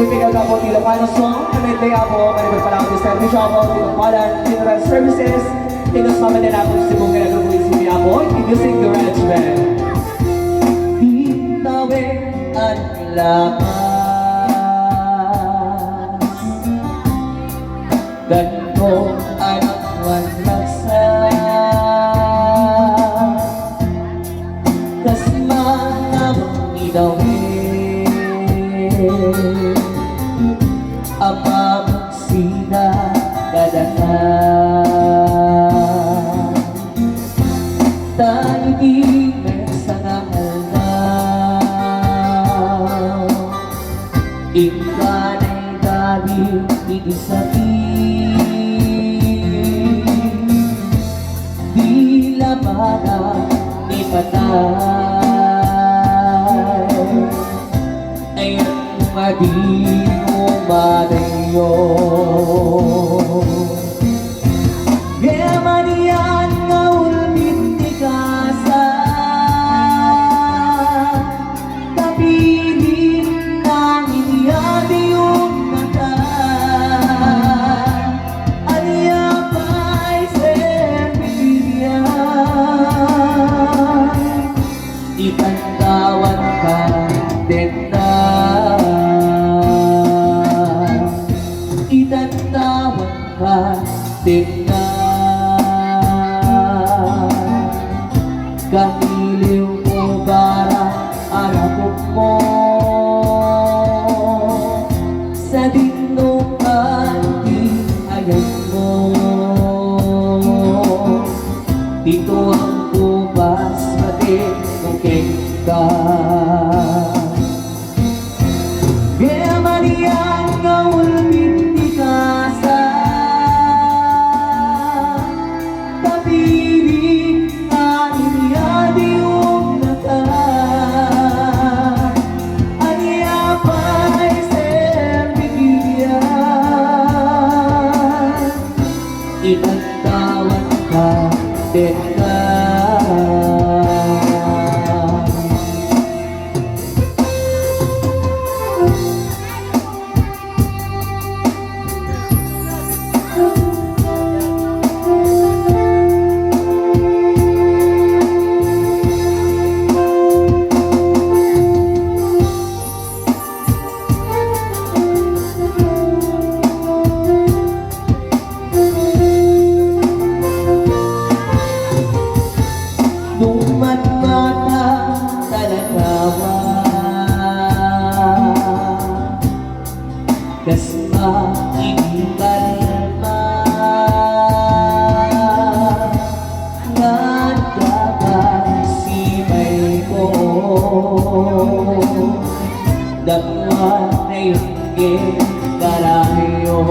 Pinipigil na po Ilocano song. Kamit po, manibag pala ako sa servisyo ako, Ilocano, Funeral Services. Tinos mama na po si Bong Ganagabuin si Pia po, Music Garage Band. Ditawe ang lakas, ganito ang wanlagsa, kas manamang idawin ang mamuksina kadakan. Tayo di mersangal na ikanay dali idisabi di labada ni patay ayat madino madayo Gemanian ngaul bintikasa tapilin ng iniyadi yung mata Aniya pa'y serpiyan itantawan ka din na itantawan ka din na Kamiliw mo bara anak mo sa dinukan di ayan mo dito ang bukas pati nungking ka Gaya Mariang ngaul bintikasa itantawan ka din ka Dumat-mata talagawa kasma inikalma nagkakasimay ko dagwa na yung garayo